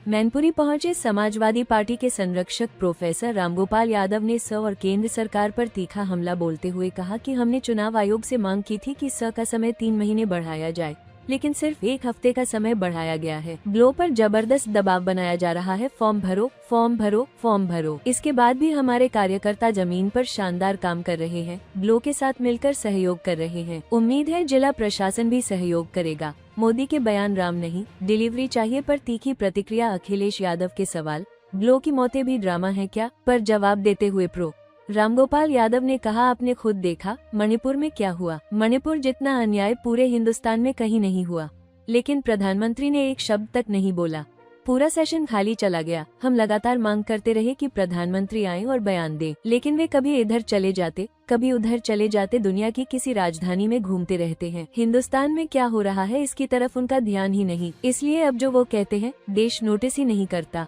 मैनपुरी पहुंचे समाजवादी पार्टी के संरक्षक प्रोफेसर रामगोपाल यादव ने स और केंद्र सरकार पर तीखा हमला बोलते हुए कहा कि हमने चुनाव आयोग से मांग की थी कि स का समय 3 महीने बढ़ाया जाए, लेकिन सिर्फ 1 हफ्ते का समय बढ़ाया गया है। ब्लो पर जबरदस्त दबाव बनाया जा रहा है, फॉर्म भरो, फॉर्म भरो, फॉर्म भरो। इसके बाद भी हमारे कार्यकर्ता जमीन पर शानदार काम कर रहे हैं, ब्लो के साथ मिलकर सहयोग कर रहे हैं। उम्मीद है जिला प्रशासन भी सहयोग करेगा। मोदी के बयान राम नहीं, डिलीवरी चाहिए पर तीखी प्रतिक्रिया अखिलेश यादव के सवाल, ब्लो की मौतें भी ड्रामा है क्या, पर जवाब देते हुए प्रो रामगोपाल यादव ने कहा, आपने खुद देखा मणिपुर में क्या हुआ। मणिपुर जितना अन्याय पूरे हिंदुस्तान में कहीं नहीं हुआ, लेकिन प्रधानमंत्री ने एक शब्द तक नहीं बोला। पूरा सेशन खाली चला गया। हम लगातार मांग करते रहे कि प्रधानमंत्री आए और बयान दे, लेकिन वे कभी इधर चले जाते, कभी उधर चले जाते, दुनिया की किसी राजधानी में घूमते रहते हैं। हिंदुस्तान में क्या हो रहा है इसकी तरफ उनका ध्यान ही नहीं, इसलिए अब जो वो कहते हैं देश नोटिस ही नहीं करता।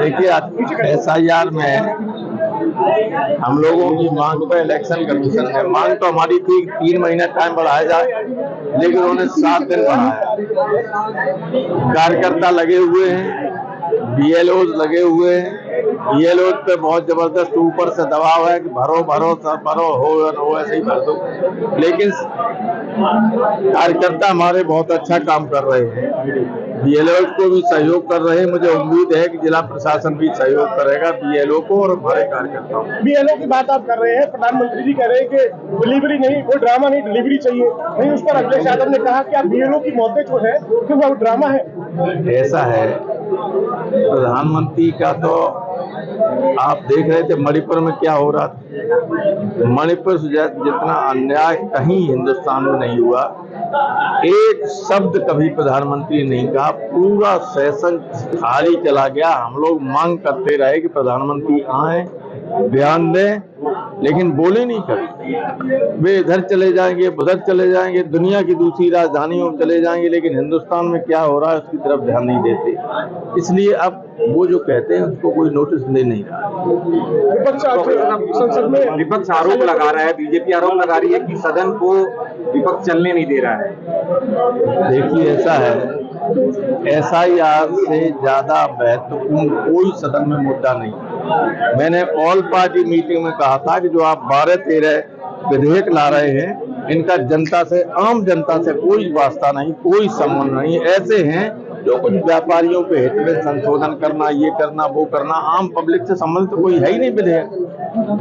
देखिए, SIR में हम लोगों की मांग पे इलेक्शन कमीशन है, मांग तो हमारी थी 3 महीने टाइम बढ़ाया जाए, लेकिन उन्होंने 7 दिन बढ़ाया। कार्यकर्ता लगे हुए हैं, BLOs लगे हुए हैं, BLOs पे बहुत जबरदस्त ऊपर से दबाव है कि भरो भरो सब भरो, हो ऐसे ही भर दो। लेकिन कार्यकर्ता हमारे बहुत अच्छा काम कर रहे हैं, BLOs को भी सहयोग कर रहे हैं। मुझे उम्मीद है कि जिला प्रशासन भी सहयोग करेगा BLO को और हमारे कार्यकर्ताओं को। BLO की बात आप कर रहे हैं, प्रधानमंत्री जी कह रहे हैं कि डिलीवरी नहीं, वो ड्रामा नहीं, डिलीवरी चाहिए नहीं। उस पर अखिलेश यादव ने कहा कि आप BLO की मौतें जो है कि वो ड्रामा है। ऐसा है, प्रधानमंत्री का तो आप देख रहे थे मणिपुर में क्या हो रहा था। मणिपुर से जितना अन्याय कहीं हिंदुस्तान में नहीं हुआ, एक शब्द कभी प्रधानमंत्री नहीं कहा, पूरा सेशन खाली चला गया। हम लोग मांग करते रहे कि प्रधानमंत्री आए, बयान दें, लेकिन बोले नहीं करते। वे इधर चले जाएंगे, उधर चले जाएंगे, दुनिया की दूसरी राजधानियों में चले जाएंगे, लेकिन हिंदुस्तान में क्या हो रहा है उसकी तरफ ध्यान नहीं देते। इसलिए अब वो जो कहते हैं उसको कोई नोटिस ले नहीं रहा। संसद में विपक्ष आरोप लगा रहा है, बीजेपी आरोप लगा रही है कि सदन को विपक्ष चलने नहीं दे रहा है। देखिए, ऐसा है, SIR से ज्यादा महत्वपूर्ण कोई सदन में मुद्दा नहीं। मैंने ऑल पार्टी मीटिंग में कहा था कि जो आप 12-13 विधेयक ला रहे हैं, इनका जनता से, आम जनता से कोई वास्ता नहीं, कोई संबंध नहीं। ऐसे हैं जो कुछ व्यापारियों पे हित में संशोधन करना, ये करना, वो करना, आम पब्लिक से संबंध तो कोई है ही नहीं। विधेयक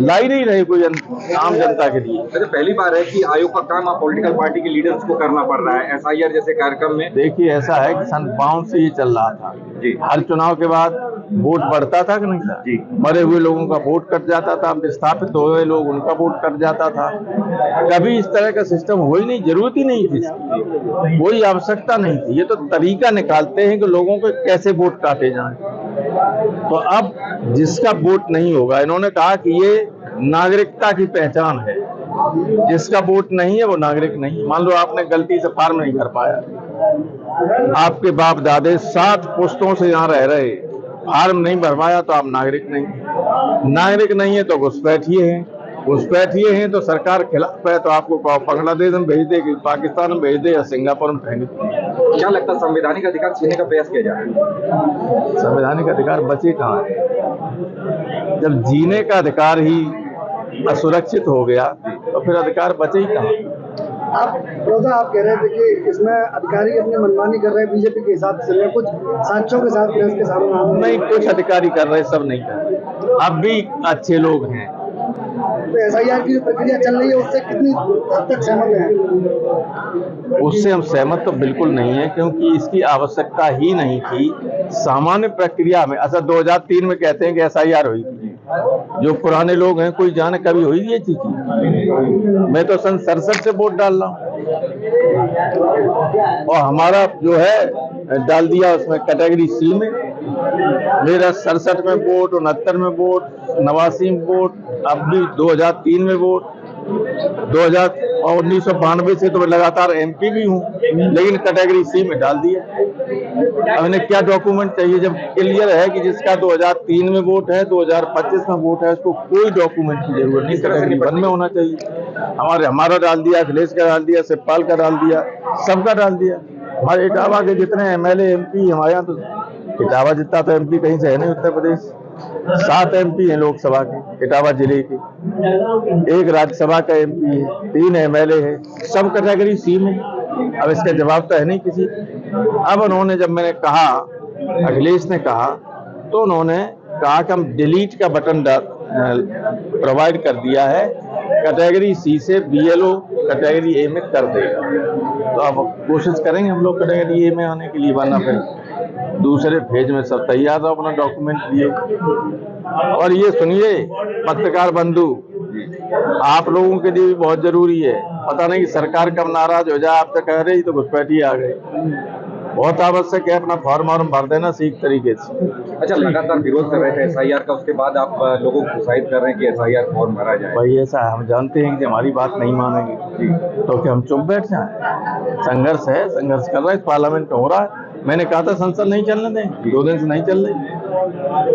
ला ही नहीं रहे कोई आम जनता के लिए। तो पहली बार है कि आयोग का काम आप पॉलिटिकल पार्टी के लीडर्स को करना पड़ रहा है SIR जैसे कार्यक्रम में। देखिए, ऐसा है कि सन 52 से ये चल रहा था जी। हर चुनाव के बाद वोट बढ़ता था कि नहीं था जी। मरे हुए लोगों का वोट कट जाता था, विस्थापित हुए लोग उनका वोट कट जाता था। कभी इस तरह का सिस्टम हो ही नहीं, जरूरत ही नहीं थी इसकी, कोई आवश्यकता नहीं थी। ये तो तरीका निकालते हैं कि लोगों को कैसे वोट काटे जाएं। तो अब जिसका वोट नहीं होगा, इन्होंने कहा कि ये नागरिकता की पहचान है, जिसका वोट नहीं है वो नागरिक नहीं। मान लो आपने गलती से फॉर्म नहीं भर पाया, आपके बाप दादे 7 पुश्तों से यहाँ रह रहे, फॉर्म नहीं भरवाया तो आप नागरिक नहीं। नागरिक नहीं है तो घुसपैठिए हैं, घुसपैठिए हैं तो सरकार खिलाफ है, तो आपको बांग्लादेश में भेज दे, पाकिस्तान में भेज दे या सिंगापुर में भेज दे। क्या लगता है संवैधानिक अधिकार छीनने का प्रयास किया जा रहा है? संवैधानिक अधिकार बचे कहाँ है? जब जीने का अधिकार ही असुरक्षित हो गया तो फिर अधिकार बचे ही कहाँ? आप कह रहे थे कि इसमें अधिकारी अपनी मनमानी कर रहे हैं बीजेपी के हिसाब से, कुछ साक्ष्यों के साथ प्रेस के सामने नहीं, कुछ अधिकारी कर रहे, सब नहीं कर रहे। अब भी अच्छे लोग हैं। तो SIR की जो प्रक्रिया चल रही है उससे कितनी हद तक सहमत है? उससे हम सहमत तो बिल्कुल नहीं है, क्योंकि इसकी आवश्यकता ही नहीं थी। सामान्य प्रक्रिया में, अच्छा 2003 में कहते हैं कि SIR हुई थी, जो पुराने लोग हैं कोई जाने कभी हुई ये चीज। मैं तो सन 67 से वोट डाल रहा हूँ और हमारा जो है डाल दिया उसमें कैटेगरी C में। मेरा 67 में वोट, 69 में वोट, 89 में वोट, अब भी 2003 में वोट, और 1992 से तो मैं लगातार MP भी हूँ, लेकिन कैटेगरी C में डाल दिया। अब इन्हें क्या डॉक्यूमेंट चाहिए जब क्लियर है कि जिसका 2003 में वोट है, 2025 में वोट है, उसको कोई डॉक्यूमेंट की जरूरत नहीं, कैटेगरी 1 में होना चाहिए। हमारा डाल दिया, अखिलेश का डाल दिया, शिवपाल का डाल दिया, सबका डाल दिया। हमारे इटावा के जितने MLA MP हमारे यहाँ, तो इटावा जितना तो MP कहीं से है नहीं उत्तर प्रदेश। 7 MP हैं लोकसभा के इटावा जिले के, 1 राज्यसभा का MP है, 3 MLA है, सब कैटेगरी C में। अब इसका जवाब तो है नहीं किसी। अब उन्होंने, जब मैंने कहा, अखिलेश ने कहा, तो उन्होंने कहा कि हम डिलीट का बटन प्रोवाइड कर दिया है, कैटेगरी C से BLO कैटेगरी A में कर देगा। तो अब कोशिश करेंगे हम लोग कैटेगरी A में आने के लिए, वरना फिर दूसरे फेज में सब तैयार रहो अपना डॉक्यूमेंट लिए। और ये सुनिए पत्रकार बंधु, आप लोगों के लिए भी बहुत जरूरी है। पता नहीं कि सरकार कब नाराज हो जाए, आप तो कह रही तो घुसपैठी आ गई। बहुत आवश्यक है अपना फॉर्म भर देना ठीक तरीके से। अच्छा, लगातार विरोध कर रहे थे SIR का, उसके बाद आप लोगों को प्रोत्साहित कर रहे हैं कि SIR फॉर्म भरा जाए। भाई ऐसा हम जानते हैं कि हमारी बात नहीं मानेंगे तो क्या हम चुप बैठ जाए? संघर्ष है, संघर्ष कर रहा है, पार्लियामेंट हो रहा है। मैंने कहा था संसद नहीं चलने दें, 2 दिन से नहीं चल रही।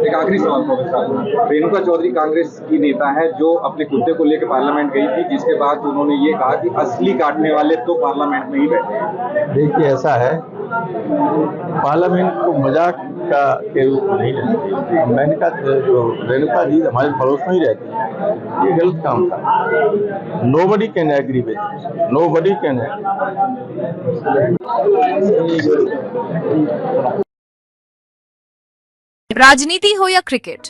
एक आखिरी सवाल प्रोफेसर साहब, रेणुका चौधरी कांग्रेस की नेता है जो अपने कुत्ते को लेकर पार्लियामेंट गई थी, जिसके बाद उन्होंने ये कहा कि असली काटने वाले तो पार्लियामेंट में ही बैठे। देखिए ऐसा है, पार्लियामेंट को मजाक का के रूप में नहीं लेते। मैंने कहा जो रेणुका जी हमारे पड़ोस में ही रहती है, ये गलत काम था। Nobody can agree with, nobody can. राजनीति हो या क्रिकेट,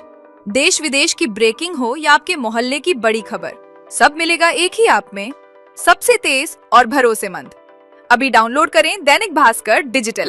देश विदेश की ब्रेकिंग हो या आपके मोहल्ले की बड़ी खबर, सब मिलेगा एक ही ऐप में, सबसे तेज और भरोसेमंद। अभी डाउनलोड करें दैनिक भास्कर डिजिटल।